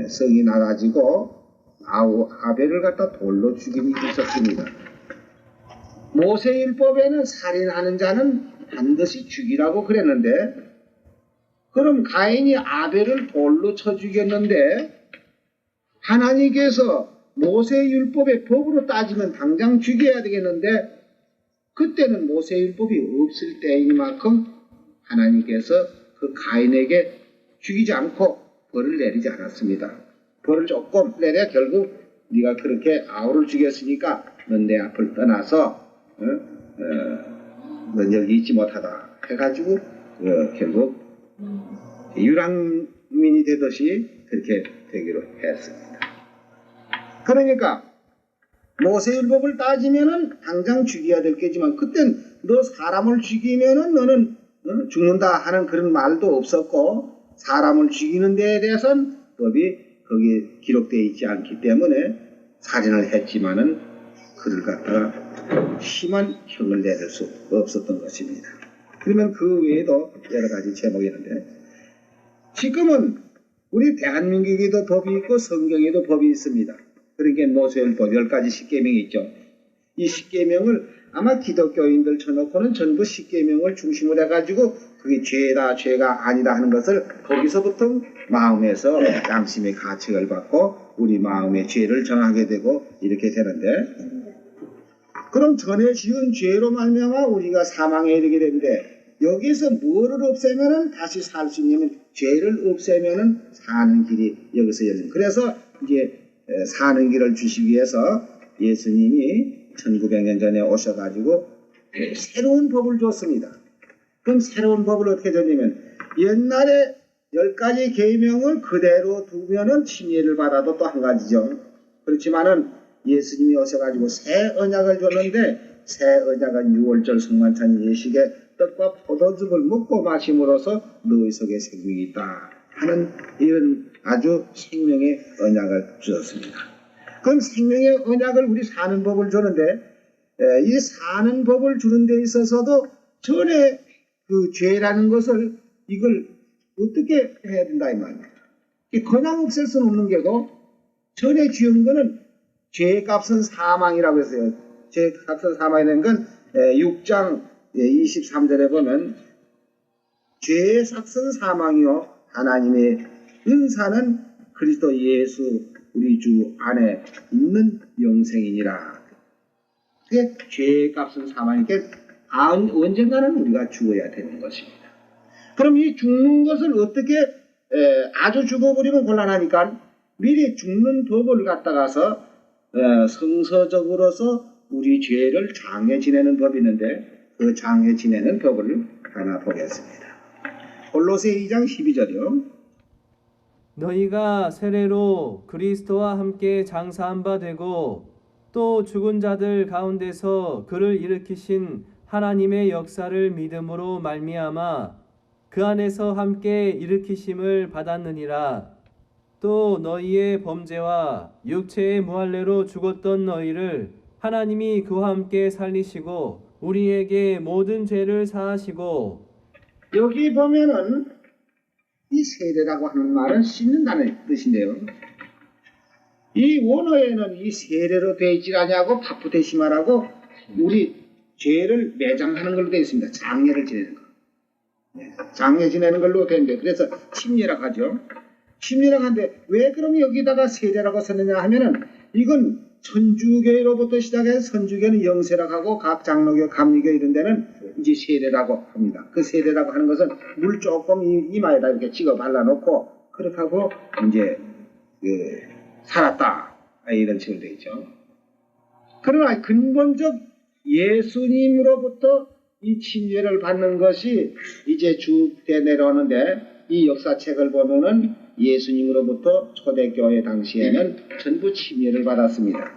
성이 나가지고 아벨을 갖다 돌로 죽인 일이 있었습니다. 모세율법에는 살인하는 자는 반드시 죽이라고 그랬는데, 그럼 가인이 아벨을 돌로 쳐 죽였는데 하나님께서 모세율법의 법으로 따지면 당장 죽여야 되겠는데, 그때는 모세율법이 없을 때인 만큼 하나님께서 그 가인에게 죽이지 않고 벌을 내리지 않았습니다. 벌을 조금 내려 결국 네가 그렇게 아우를 죽였으니까 넌 내 앞을 떠나서 넌 여기 있지 못하다 해가지고 결국 유랑민이 되듯이 그렇게 되기로 했습니다. 그러니까 모세율법을 따지면은 당장 죽여야 될 게지만, 그땐 너 사람을 죽이면은 너는 죽는다 하는 그런 말도 없었고, 사람을 죽이는 데에 대해서는 법이 거기에 기록되어 있지 않기 때문에 살인을 했지만은 그를 갖다가 심한 형을 내릴 수 없었던 것입니다. 그러면 그 외에도 여러 가지 제목이 있는데, 지금은 우리 대한민국에도 법이 있고 성경에도 법이 있습니다. 그러니까 모세율법 10가지 십계명이 있죠. 이 십계명을 아마 기독교인들 쳐놓고는 전부 십계명을 중심으로 해가지고 그게 죄다 죄가 아니다 하는 것을 거기서부터 마음에서 양심의 가책을 받고 우리 마음의 죄를 정하게 되고 이렇게 되는데, 그럼 전에 지은 죄로 말미암아 우리가 사망에 이르게 되는데, 여기서 뭐를 없애면은 다시 살 수 있냐면 죄를 없애면은 사는 길이 여기서 열립니다. 그래서 이제 사는 길을 주시기 위해서 예수님이 1900년 전에 오셔가지고 새로운 법을 줬습니다. 그럼 새로운 법을 어떻게 줬냐면, 옛날에 10가지 계명을 그대로 두면은 침례를 받아도 또 한 가지죠. 그렇지만은 예수님이 오셔가지고 새 언약을 줬는데, 새 언약은 6월절 성만찬 예식에 떡과 포도즙을 먹고 마심으로써 너희 속에 생명이 있다 하는 이런 아주 생명의 언약을 주셨습니다. 그럼 생명의 언약을 우리 사는 법을 주는데, 이 사는 법을 주는 데 있어서도 전에 그 죄라는 것을 이걸 어떻게 해야 된다 이 말입니다. 그냥 없앨 수는 없는 게고, 전에 지은 거는 죄값은 사망이라고 했어요. 죄값은 사망이라는 건 6장 23절에 보면 죄의 삭은 사망이요 하나님의 은사는 그리스도 예수 우리 주 안에 있는 영생이니라. 그게 죄의 값은 사망이니까 언젠가는 우리가 죽어야 되는 것입니다. 그럼 이 죽는 것을 어떻게 아주 죽어버리면 곤란하니까 미리 죽는 법을 갖다가서 성서적으로서 우리 죄를 장애 지내는 법이 있는데, 그 장애 지내는 법을 하나 보겠습니다. 골로새 2장 12절이요. 너희가 세례로 그리스도와 함께 장사한 바 되고 또 죽은 자들 가운데서 그를 일으키신 하나님의 역사를 믿음으로 말미암아 그 안에서 함께 일으키심을 받았느니라. 또 너희의 범죄와 육체의 무할례로 죽었던 너희를 하나님이 그와 함께 살리시고 우리에게 모든 죄를 사하시고. 여기 보면은 이 세례라고 하는 말은 씻는다는 뜻인데요. 이 원어에는 이 세례로 되어 있지 않냐고 바프테시마라고 우리 죄를 매장하는 걸로 되어 있습니다. 장례를 지내는 거. 장례 지내는 걸로 되어 있는데, 그래서 침례라고 하죠. 침례라고 하는데 왜 그럼 여기다가 세례라고 썼느냐 하면은, 이건 천주교로부터 시작해서 선주교는 영세라고 하고 각 장로교, 감리교 이런 데는 이제 세례라고 합니다. 그 세례라고 하는 것은 물 조금 이마에다 이렇게 찍어 발라놓고 그렇게 하고 이제 살았다 이런 식으로 되어 있죠. 그러나 근본적 예수님으로부터 이 침례를 받는 것이 이제 쭉 내려오는데, 이 역사책을 보면은 예수님으로부터 초대교회 당시에는 전부 침례를 받았습니다.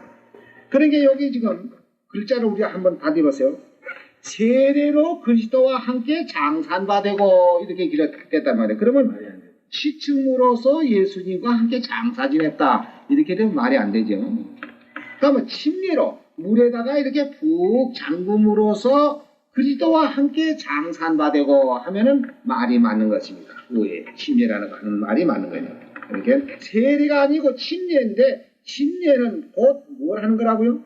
그러니까 여기 지금 글자를 우리가 한번 받아보세요. 세례로 그리스도와 함께 장산받되고 이렇게 기록됐단 말이에요. 그러면 시침으로서 예수님과 함께 장사 지냈다 이렇게 되면 말이 안 되죠. 그러면 침례로 물에다가 이렇게 푹 잠금으로써 그리스도와 함께 장산받되고 하면은 말이 맞는 것입니다. 왜 침례라는 말이 맞는 거예요. 그러니까 세례가 아니고 침례인데 침례는 곧 뭘 하는 거라고요?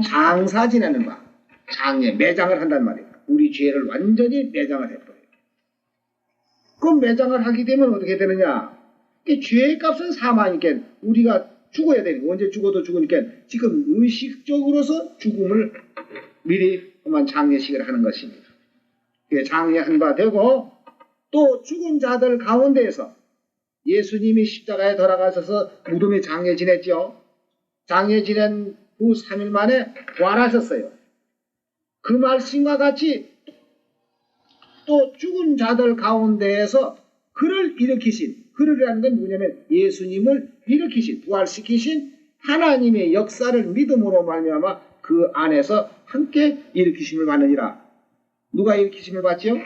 장사 지내는 바. 장례, 매장을 한단 말이에요. 우리 죄를 완전히 매장을 해버려요. 그럼 매장을 하게 되면 어떻게 되느냐? 이 죄의 값은 사망이니까 우리가 죽어야 되니까 언제 죽어도 죽으니까 지금 의식적으로서 죽음을 미리 그만 장례식을 하는 것입니다. 장례한 바 되고 또 죽은 자들 가운데에서 예수님이 십자가에 돌아가셔서 무덤에 장례 지냈죠. 장례 지낸 후 3일 만에 부활하셨어요. 그 말씀과 같이 또 죽은 자들 가운데에서 그를 일으키신, 그를이라는 건 뭐냐면 예수님을 일으키신, 부활시키신 하나님의 역사를 믿음으로 말미암아 그 안에서 함께 일으키심을 받느니라. 누가 일으키심을 받죠?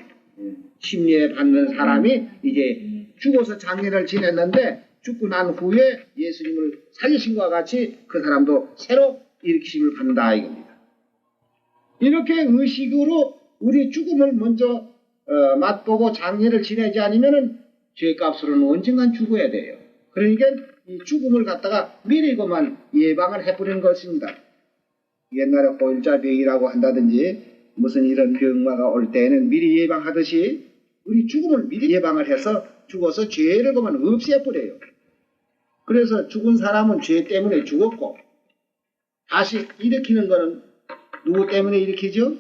침례 받는 사람이 이제 죽어서 장례를 지냈는데 죽고 난 후에 예수님을 살리신 것과 같이 그 사람도 새로 일으키심을 받는다 이겁니다. 이렇게 의식으로 우리 죽음을 먼저 맛보고 장례를 지내지 않으면은 죄값으로는 언젠간 죽어야 돼요. 그러니까 이 죽음을 갖다가 미리 그만 예방을 해버리는 것입니다. 옛날에 호일자병이라고 한다든지 무슨 이런 병마가 올 때에는 미리 예방하듯이 우리 죽음을 미리 예방을 해서 죽어서 죄를 그만 없애버려요. 그래서 죽은 사람은 죄 때문에 죽었고 다시 일으키는 거는 누구 때문에 일으키죠?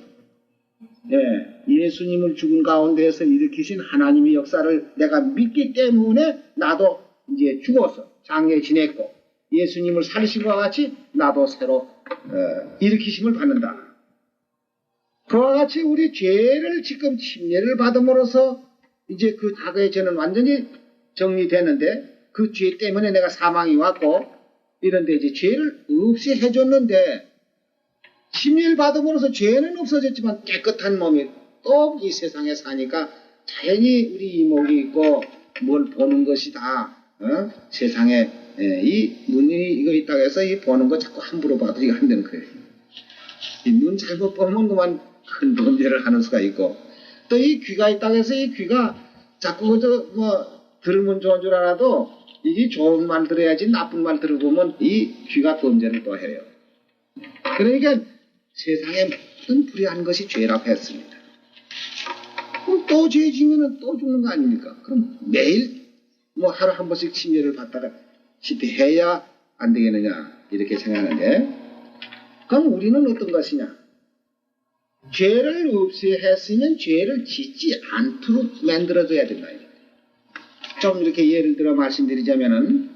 네, 예수님을 죽은 가운데에서 일으키신 하나님의 역사를 내가 믿기 때문에 나도 이제 죽어서 장례 지냈고 예수님을 살리신 것과 같이 나도 새로 일으키심을 받는다. 그와 같이 우리 죄를 지금 침례를 받음으로써 이제 그 과거의 죄는 완전히 정리되는데 그 죄 때문에 내가 사망이 왔고 이런데 이제 죄를 없이 해줬는데 침례를 받음으로써 죄는 없어졌지만 깨끗한 몸이 또 이 세상에 사니까 자연히 우리 이목이 있고 뭘 보는 것이 다 세상에 이 눈이 이거 있다고 해서 이 보는 거 자꾸 함부로 봐도 이거 안 되는 거예요. 이 눈 잘못 보면 그만 큰 범죄를 하는 수가 있고 또 이 귀가 있다고 해서 이 귀가 자꾸 뭐 들으면 좋은 줄 알아도 이게 좋은 말 들어야지 나쁜 말 들어보면 이 귀가 범죄를 또 해요. 그러니까 세상에 모든 불의한 것이 죄라고 했습니다. 그럼 또 죄 지면은 또 죽는 거 아닙니까? 그럼 매일 뭐 하루 한 번씩 침례를 받다가 집회해야 안 되겠느냐 이렇게 생각하는데 그럼 우리는 어떤 것이냐? 죄를 없이 했으면 죄를 짓지 않도록 만들어줘야 된다. 좀 이렇게 예를 들어 말씀드리자면은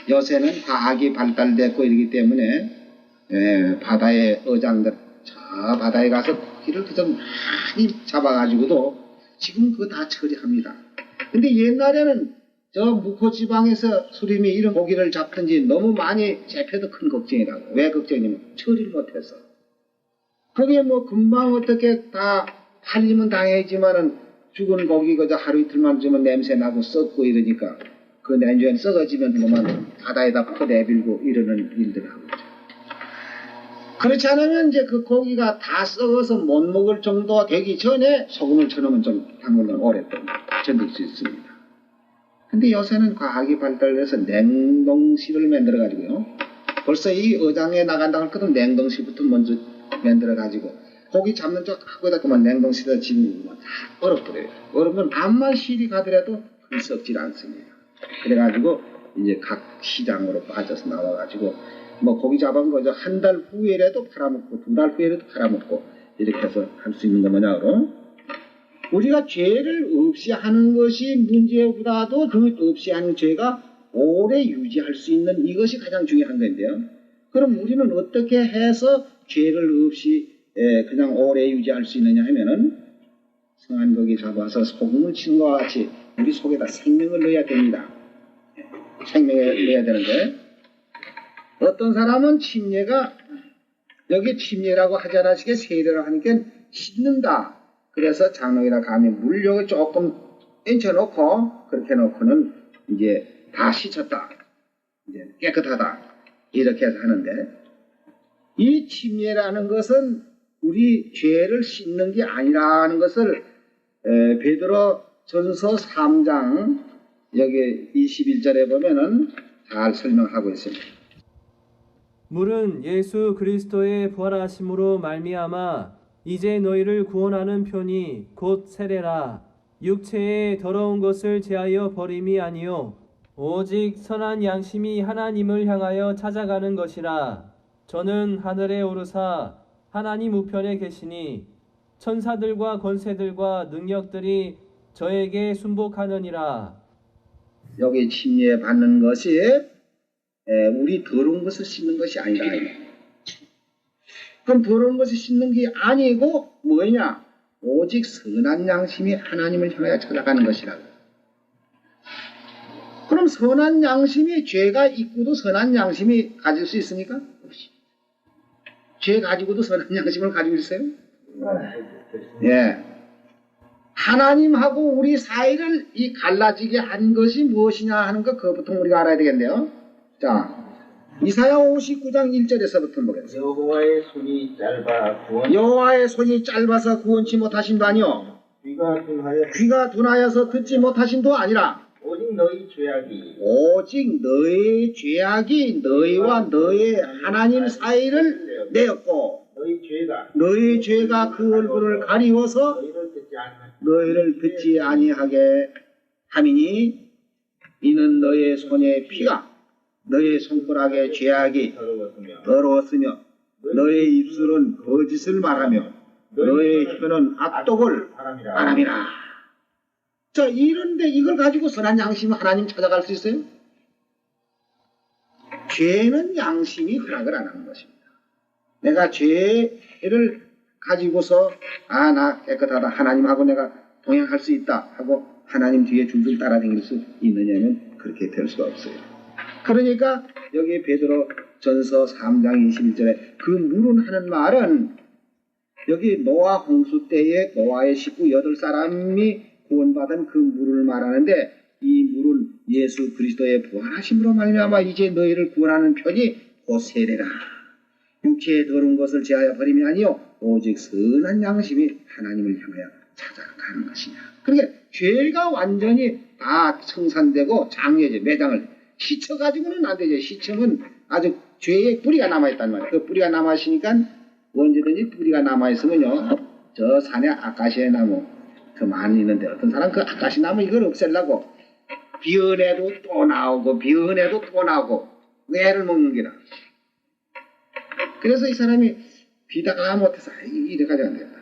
요새는 과학이 발달됐고 이러기 때문에 바다의 어장들 저 바다에 가서 고기를 그저 많이 잡아가지고도 지금 그거 다 처리합니다. 근데 옛날에는 저 무코지방에서 수림이 이런 고기를 잡든지 너무 많이 잡혀도 큰 걱정이라고. 왜 걱정이냐면 처리를 못해서. 그게 뭐 금방 어떻게 다 팔리면 당해지만은 죽은 고기 그저 하루 이틀만 주면 냄새 나고 썩고 이러니까 그 냉장에 썩어지면 그만 바다에다 퍼내밀고 이러는 일들을 하고 있죠. 그렇지 않으면 이제 그 고기가 다 썩어서 못 먹을 정도 되기 전에 소금을 쳐놓으면 좀 담그면 오랫동안 견딜 수 있습니다. 근데 요새는 과학이 발달해서 냉동실을 만들어가지고요. 벌써 이 어장에 나간다고 할 것은 냉동실부터 먼저 만들어가지고 고기 잡는 쪽 하고다 그만 냉동실에 집으면 다 얼어버려요. 얼으면 암만 실이 가더라도 그 썩질 않습니다. 그래가지고 이제 각 시장으로 빠져서 나와가지고 뭐 고기 잡은 거죠. 한 달 후에라도 팔아먹고 2달 후에라도 팔아먹고 이렇게 해서 할 수 있는 거 뭐냐고. 우리가 죄를 없이 하는 것이 문제보다도 그 없이 하는 죄가 오래 유지할 수 있는 이것이 가장 중요한 건데요. 그럼 우리는 어떻게 해서 죄를 없이 그냥 오래 유지할 수 있느냐 하면은 성한고기 잡아서 소금을 치는 것과 같이 우리 속에다 생명을 넣어야 됩니다. 생명을 넣어야 되는데 어떤 사람은 침례가 여기 침례라고 하지 않으시게 세례를 하니까 씻는다. 그래서 장로이나 감히 물욕을 조금 얹혀놓고 그렇게 놓고는 이제 다 씻었다. 이제 깨끗하다. 이렇게 해서 하는데 이 침례라는 것은 우리 죄를 씻는 게 아니라는 것을 베드로 전서 3장 여기 21절에 보면은 잘 설명하고 있습니다. 물은 예수 그리스도의 부활하심으로 말미암아 이제 너희를 구원하는 편이 곧 세례라. 육체의 더러운 것을 제하여 버림이 아니요 오직 선한 양심이 하나님을 향하여 찾아가는 것이라. 저는 하늘에 오르사 하나님 우편에 계시니 천사들과 권세들과 능력들이 저에게 순복하느니라. 여기 침례 받는 것이 우리 더러운 것을 씻는 것이 아니다. 그럼 더러운 것을 씻는 게 아니고 뭐냐? 오직 선한 양심이 하나님을 향하여 찾아가는 것이라고. 그럼 선한 양심이 죄가 있고도 선한 양심이 가질 수 있습니까? 없이. 죄 가지고도 선한 양심을 가지고 있어요? 예. 하나님하고 우리 사이를 이 갈라지게 한 것이 무엇이냐 하는 것 그것부터 우리가 알아야 되겠네요. 자, 이사야 59장 1절에서부터 보겠습니다. 여호와의 손이 짧아 구원 여호와의 손이 짧아서 구원치 못하신도 아니요 귀가 둔하여서 듣지 못하신도 아니라 오직 너희 죄악이 오직 너의 죄악이 너희와 너의 하나님 사이를 내었고 너희 죄가 그 얼굴을 가리워서 너희를 듣지 아니하게 함이니 이는 너의 손의 피가 너의 손가락의 죄악이 더러웠으며 너의 입술은 거짓을 말하며 너의 혀는 악독을 바람이라. 자, 이런데 이걸 가지고 선한 양심 하나님 찾아갈 수 있어요? 죄는 양심이 허락을 안 하는 것입니다. 내가 죄를 가지고서 나 깨끗하다 하나님하고 내가 동행할 수 있다 하고 하나님 뒤에 줄줄 따라다닐 수 있느냐면 그렇게 될 수가 없어요. 그러니까 여기 베드로 전서 3장 21절에 그 물은 하는 말은 여기 노아 홍수 때에 노아의 식구 8사람이 구원받은 그 물을 말하는데 이 물은 예수 그리스도의 부활하심으로 말미암아 이제 너희를 구원하는 편이 곧 세례라. 육체의 더러운 것을 제하여 버림이 아니요 오직 선한 양심이 하나님을 향하여 찾아가는 것이냐. 그러니까 죄가 완전히 다 청산되고 장려제 매장을 씻어가지고는 안 되죠. 씻으면 아주 죄의 뿌리가 남아있단 말이에요. 그 뿌리가 남아있으니까 언제든지 뿌리가 남아있으면요 저 산에 아카시아 나무 그 많이 있는데 어떤 사람 그 아카시아 나무 이걸 없애려고 비언해도 또 나오고 비언해도 또 나오고 애를 먹는 게라. 그래서 이 사람이 비다가 못해서 이래 가지고 안 되겠다.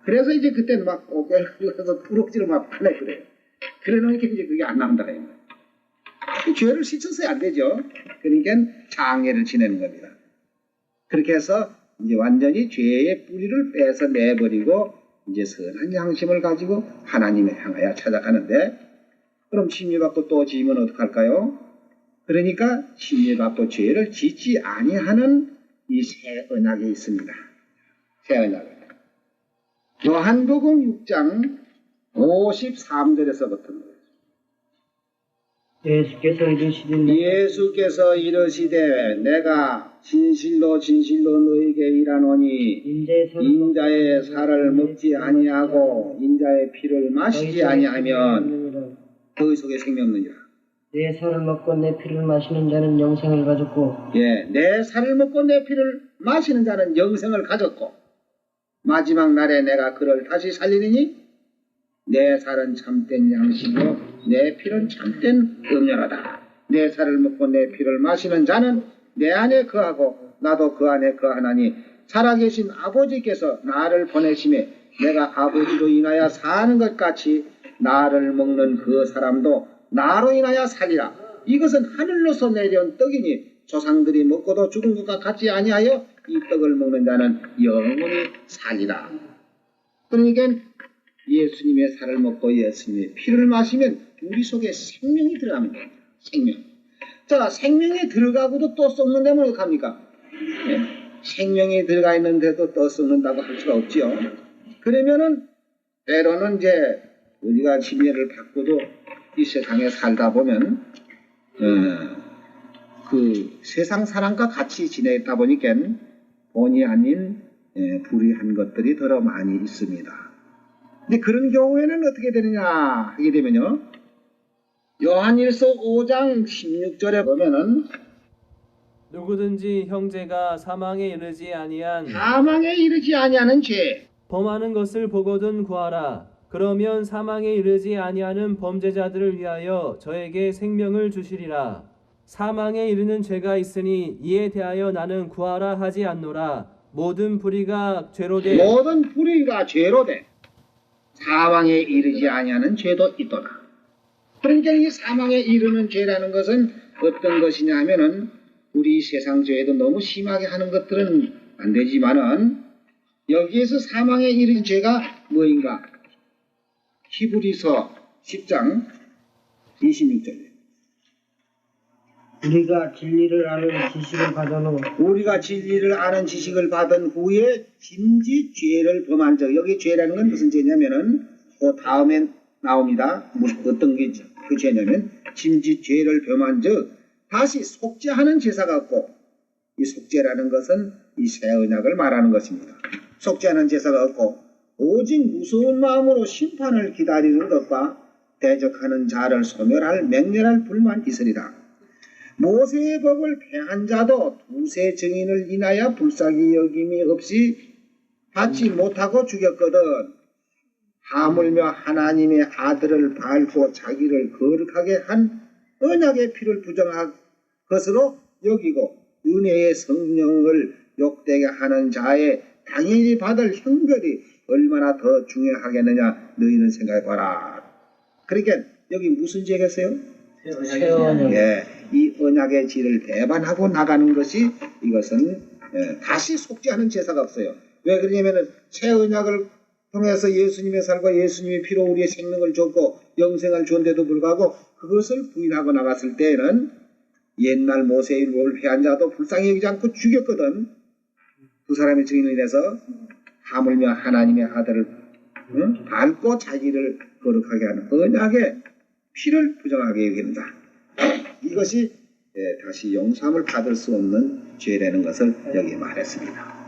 그래서 이제 그때는 막 고개를 가서 부럭지를 막 파내 그래요. 그래 놓으니까 이제 그게 안 나온다. 죄를 씻어서야 안 되죠. 그러니까 장애를 지내는 겁니다. 그렇게 해서 이제 완전히 죄의 뿌리를 빼서 내버리고 이제 선한 양심을 가지고 하나님을 향하여 찾아가는데 그럼 침례받고 또 지으면 어떡할까요? 그러니까 침례받고 죄를 짓지 아니하는 이 새 언약이 있습니다. 새 언약. 요한복음 6장 53절에서부터 예수께서 이르시되 내가 진실로 진실로 너희에게 이르노니 인자의 살을 먹지 아니하고 인자의 피를 마시지 아니하면 너희 속에 생명 없느니라. 내 살을 먹고 내 피를 마시는 자는 영생을 가졌고 내 살을 먹고 내 피를 마시는 자는 영생을 가졌고 마지막 날에 내가 그를 다시 살리리니 내 살은 참된 양식이요 내 피는 참된 음료라다. 내 살을 먹고 내 피를 마시는 자는 내 안에 거하고 나도 그 안에 거하나니 살아계신 아버지께서 나를 보내심에 내가 아버지로 인하여 사는 것 같이 나를 먹는 그 사람도 나로 인하여 살리라. 이것은 하늘로서 내려온 떡이니 조상들이 먹고도 죽은 것과 같지 아니하여 이 떡을 먹는 자는 영원히 살리라. 그러니까 예수님의 살을 먹고 예수님의 피를 마시면 우리 속에 생명이 들어갑니다. 생명. 자, 생명이 들어가고도 또 썩는 데면 어떡합니까? 생명이 들어가 있는데도 또 썩는다고 할 수가 없지요. 그러면은 때로는 이제 우리가 침례를 받고도 이 세상에 살다 보면 그 세상 사람과 같이 지내다 보니까 본의 아닌 불의한 것들이 더러 많이 있습니다. 근데 그런 경우에는 어떻게 되느냐 하게 되면요 요한일서 5장 16절에 보면은 누구든지 형제가 사망에 이르지 아니한 사망에 이르지 아니하는 죄, 범하는 것을 보거든 구하라. 그러면 사망에 이르지 아니하는 범죄자들을 위하여 저에게 생명을 주시리라. 사망에 이르는 죄가 있으니 이에 대하여 나는 구하라 하지 않노라. 모든 불의가 죄로 돼 모든 불의가 죄로 돼 사망에 이르지 아니하는 죄도 있도다. 그러니까 이 사망에 이르는 죄라는 것은 어떤 것이냐 하면은 우리 세상 죄에도 너무 심하게 하는 것들은 안 되지만은 여기에서 사망에 이른 죄가 뭐인가? 히브리서 10장 26절. 우리가 진리를 아는 지식을 받은 후 우리가 진리를 아는 지식을 받은 후에 짐짓 죄를 범한 적. 여기 죄라는 건 무슨 죄냐면은 그 다음에 나옵니다. 어떤 게 그 죄냐면 짐짓 죄를 범한 적 다시 속죄하는 제사가 없고, 이 속죄라는 것은 이 새 언약을 말하는 것입니다. 속죄하는 제사가 없고 오직 무서운 마음으로 심판을 기다리는 것과 대적하는 자를 소멸할 맹렬할 불만 있으리라. 모세의 법을 폐한 자도 두세 증인을 인하여 불쌍히 여김이 없이 받지 못하고 죽였거든. 하물며 하나님의 아들을 밟고 자기를 거룩하게 한 언약의 피를 부정한 것으로 여기고 은혜의 성령을 욕되게 하는 자의 당연히 받을 형벌이 얼마나 더 중요하겠느냐 너희는 생각해봐라. 그러니까 여기 무슨 죄겠어요? 새 언약. 예, 이 언약의 질을 배반하고 나가는 것이 이것은 다시 속죄하는 제사가 없어요. 왜 그러냐면은 새 언약을 통해서 예수님의 살과 예수님의 피로 우리의 생명을 줬고 영생을 줬는데도 불구하고 그것을 부인하고 나갔을 때에는 옛날 모세의 율법을 폐한 자도 불쌍히 여기지 않고 죽였거든. 두 사람의 증인을 인해서 하물며 하나님의 아들을 밟고 자기를 거룩하게 하는 언약의 피를 부정하게 여기는다. 이것이 다시 용서함을 받을 수 없는 죄라는 것을 여기 말했습니다.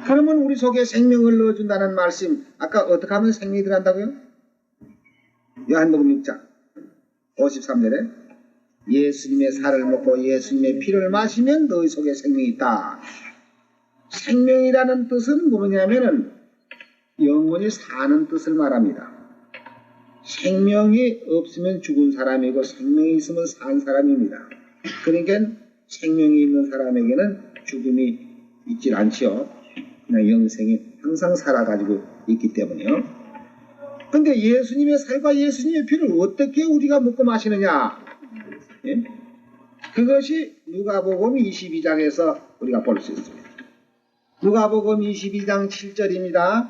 그러면 우리 속에 생명을 넣어준다는 말씀, 아까 어떻게 하면 생명이 들어간다고요? 요한복음 6장 53절에 예수님의 살을 먹고 예수님의 피를 마시면 너희 속에 생명이 있다. 생명이라는 뜻은 뭐냐면은 영원히 사는 뜻을 말합니다. 생명이 없으면 죽은 사람이고 생명이 있으면 산 사람입니다. 그러니까 생명이 있는 사람에게는 죽음이 있질 않지요. 그냥 영생이 항상 살아가지고 있기 때문에요. 근데 예수님의 살과 예수님의 피를 어떻게 우리가 먹고 마시느냐? 예? 그것이 누가복음 22장에서 우리가 볼 수 있습니다. 누가복음 22장 7절입니다.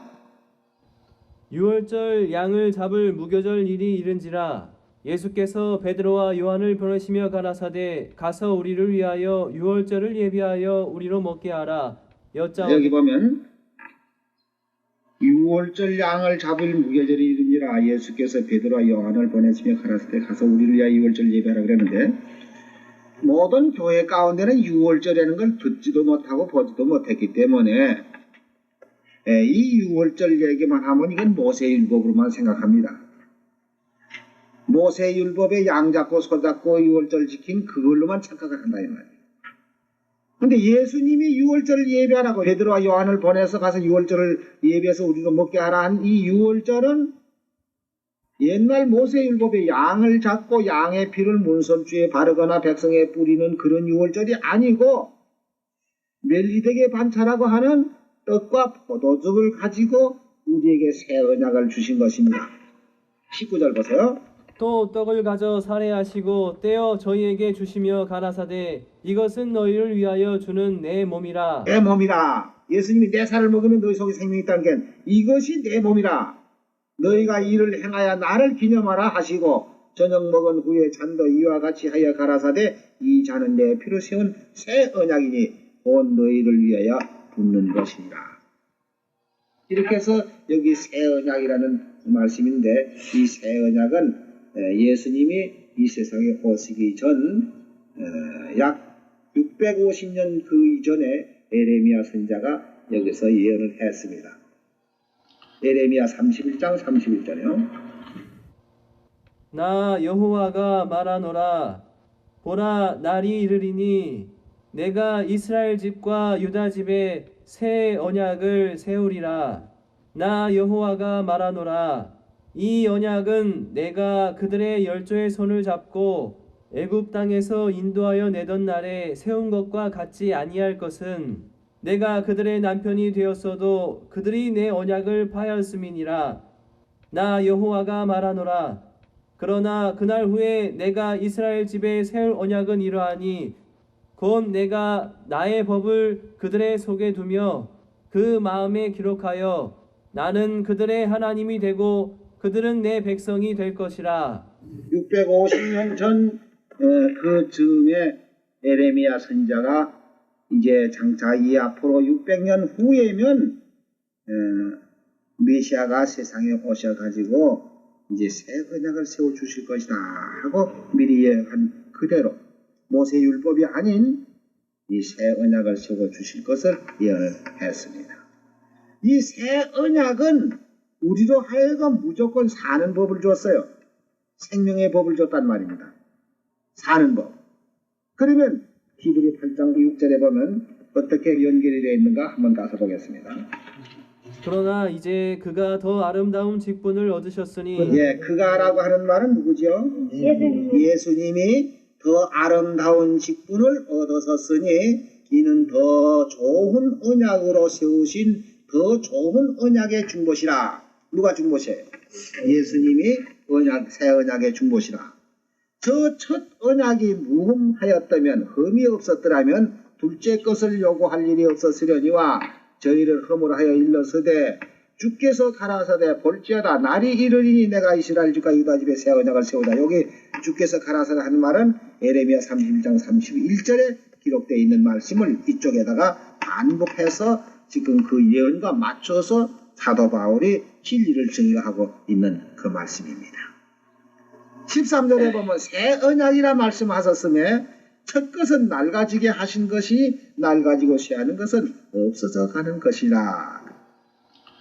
유월절 양을 잡을 무교절 일이 이른지라 예수께서 베드로와 요한을 보내시며 가라사대 가서 우리를 위하여 유월절을 예비하여 우리로 먹게 하라. 여기 보면 유월절 양을 잡을 무교절이 이른지라 예수께서 베드로와 요한을 보내시며 가라사대 가서 우리를 위하여 유월절 예비하라 그랬는데, 모든 교회 가운데는 유월절이라는 걸 듣지도 못하고 보지도 못했기 때문에 이 유월절 얘기만 하면 이건 모세율법으로만 생각합니다. 모세율법에 양 잡고 소 잡고 유월절 지킨 그걸로만 착각을 한다 이 말이에요. 근데 예수님이 유월절을 예배하라고 베드로와 요한을 보내서 가서 유월절을 예배해서 우리로 먹게 하라 한 이 유월절은 옛날 모세율법에 양을 잡고 양의 피를 문설주에 바르거나 백성에 뿌리는 그런 유월절이 아니고 멜리덱의 반차라고 하는 떡과 포도즙을 가지고 우리에게 새 언약을 주신 것입니다. 19절 보세요. 또 떡을 가져 살해하시고 떼어 저희에게 주시며 가라사대 이것은 너희를 위하여 주는 내 몸이라. 내 몸이라. 예수님이 내 살을 먹으면 너희 속에 생명이 있다는 게 이것이 내 몸이라. 너희가 이를 행하여 나를 기념하라 하시고 저녁 먹은 후에 잔도 이와 같이 하여 가라사대 이 잔은 내 피로 세운 새 언약이니 온 너희를 위하여 붓는 것이니라. 이렇게 해서 여기 새 언약이라는 말씀인데 이 새 언약은 예수님이 이 세상에 오시기 전 약 650년 그 이전에 에레미야 선지자가 여기서 예언을 했습니다. 에레미야 31장 31절이요. 나 여호와가 말하노라. 보라, 날이 이르리니 내가 이스라엘 집과 유다 집에 새 언약을 세우리라. 나 여호와가 말하노라. 이 언약은 내가 그들의 열조의 손을 잡고 애굽 땅에서 인도하여 내던 날에 세운 것과 같지 아니할 것은 내가 그들의 남편이 되었어도 그들이 내 언약을 파하였음이니라. 나 여호와가 말하노라. 그러나 그날 후에 내가 이스라엘 집에 세울 언약은 이러하니 곧 내가 나의 법을 그들의 속에 두며 그 마음에 기록하여 나는 그들의 하나님이 되고 그들은 내 백성이 될 것이라. 650년 전 그 즈음에 에레미야 선지자가 이제 장차 이 앞으로 600년 후에면 메시아가 세상에 오셔가지고 이제 새 언약을 세워 주실 것이다 하고 미리 예언한 그대로 모세율법이 아닌 이 새 언약을 세워 주실 것을 예언했습니다. 이 새 언약은 우리로 하여금 무조건 사는 법을 줬어요. 생명의 법을 줬단 말입니다. 사는 법. 그러면 히브리 8장 6절에 보면 어떻게 연결이 되어 있는가 한번 가서 보겠습니다. 그러나 이제 그가 더 아름다운 직분을 얻으셨으니 예, 그가라고 하는 말은 누구죠? 예수님이 더 아름다운 직분을 얻으셨으니 이는 더 좋은 언약으로 세우신 더 좋은 언약의 중보시라. 누가 중보시에요? 예수님이 새 언약의 중보시라. 저 첫 언약이 무흠하였다면 흠이 없었더라면 둘째 것을 요구할 일이 없었으려니와 저희를 흠으로 하여 일렀으되 주께서 가라사대 볼지어다 날이 이르리니 내가 이스라엘 집과 유다 집에 새 언약을 세우다. 여기 주께서 가라사대 하는 말은 에레미야 31장 31절에 기록되어 있는 말씀을 이쪽에다가 반복해서 지금 그 예언과 맞춰서 사도 바울이 진리를 증거하고 있는 그 말씀입니다. 13절에 보면 새 언약이라 말씀하셨음에 첫 것은 낡아지게 하신 것이 낡아지고 쇠하는 것은 없어져 가는 것이라.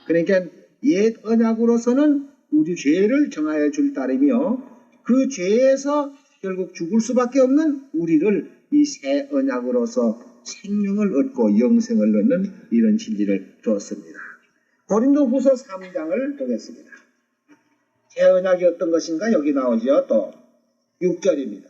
그러니까 옛 언약으로서는 우리 죄를 정하여 줄 따름이요 그 죄에서 결국 죽을 수밖에 없는 우리를 이 새 언약으로서 생명을 얻고 영생을 얻는 이런 진리를 주었습니다. 고린도후서 3장을 보겠습니다. 새 언약이 어떤 것인가 여기 나오죠. 또 6절입니다.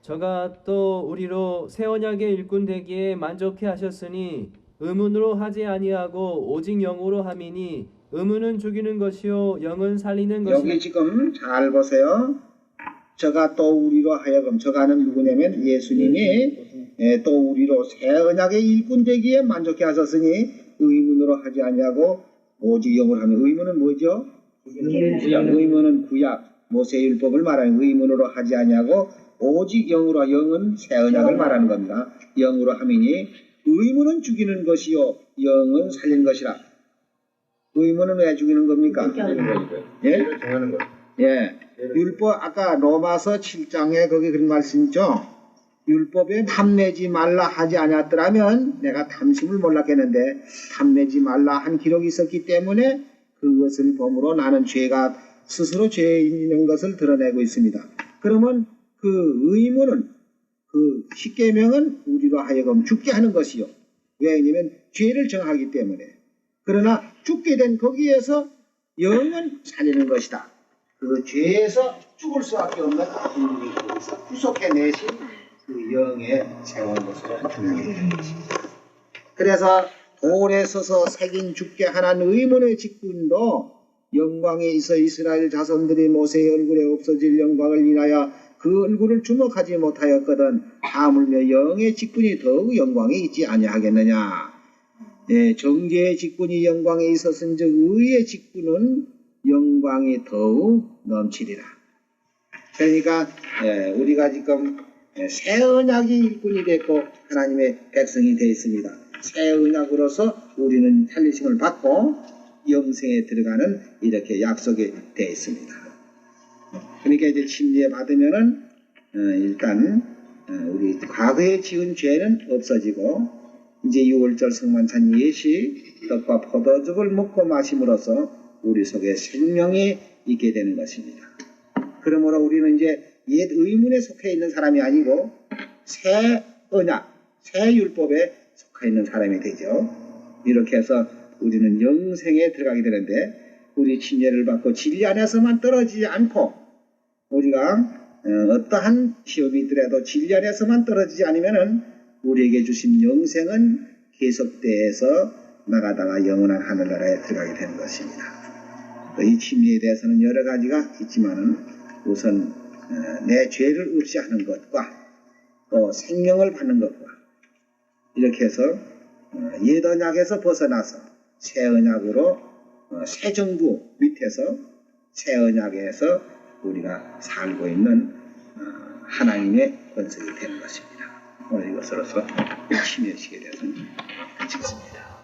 저가 또 우리로 새 언약의 일꾼 되기에 만족해 하셨으니 의문으로 하지 아니하고 오직 영으로 함이니 의문은 죽이는 것이요 영은 살리는 것이니. 여기 지금 잘 보세요. 저가 또 우리로 하여금 저가는 누구냐면 예수님이 또 우리로 새 언약의 일꾼 되기에 만족해 하셨으니 의문으로 하지 아니하고 오직 영으로 하면 의문은 뭐죠? 의문은 구약 모세율법을 말하는 의문으로 하지 아니하고 오직 영으로 영은 새 언약을 말하는 겁니다. 영으로 함이니 의문은 죽이는 것이요 영은 살리는 것이라. 의문은 왜 죽이는 겁니까? 예? 정하는 것. 예. 율법 아까 로마서 7장에 거기 그런 말씀 있죠. 율법에 탐내지 말라 하지 않았더라면 내가 탐심을 몰랐겠는데 탐내지 말라 한 기록이 있었기 때문에 그것을 범으로 나는 죄가 스스로 죄에 있는 것을 드러내고 있습니다. 그러면 그 의무는 그 십계명은 우리로 하여금 죽게 하는 것이요. 왜냐하면 죄를 정하기 때문에. 그러나 죽게 된 거기에서 영은 살리는 것이다. 그 죄에서 죽을 수밖에 없는 우리를 거기서 구속해내신 그 영에 세운 것으로 분명히 되는 것입니다. 그래서 돌에 서서 새긴 죽게 하는 의문의 직분도 영광에 있어 이스라엘 자손들이 모세의 얼굴에 없어질 영광을 인하여 그 얼굴을 주목하지 못하였거든 하물며 영의 직분이 더욱 영광에 있지 아니하겠느냐. 네, 정죄의 직분이 영광에 있었은즉 의의 직분은 영광이 더욱 넘치리라. 그러니까 우리가 지금 새 언약의 일꾼이 됐고 하나님의 백성이 되어 있습니다. 새 언약으로서 우리는 살리심을 받고 영생에 들어가는 이렇게 약속이 되어 있습니다. 그러니까 이제 침례 받으면은 일단 우리 과거에 지은 죄는 없어지고 이제 6월절 성만찬 예시 떡과 포도즙을 먹고 마심으로써 우리 속에 생명이 있게 되는 것입니다. 그러므로 우리는 이제 옛 의문에 속해 있는 사람이 아니고 새 언약, 새 율법에 속해 있는 사람이 되죠. 이렇게 해서 우리는 영생에 들어가게 되는데 우리 침례를 받고 진리 안에서만 떨어지지 않고 우리가 어떠한 시험이 있더라도 진리 안에서만 떨어지지 않으면은 우리에게 주신 영생은 계속돼서 나가다가 영원한 하늘나라에 들어가게 되는 것입니다. 이 침례에 대해서는 여러 가지가 있지만은 우선 내 죄를 없이 하는 것과 또 생명을 받는 것과 이렇게 해서 옛 언약에서 벗어나서 새 언약으로 새 정부 밑에서 새 언약에서 우리가 살고 있는 하나님의 권속이 되는 것입니다. 오늘 이것으로서 침례식에 대해서는 마치겠습니다.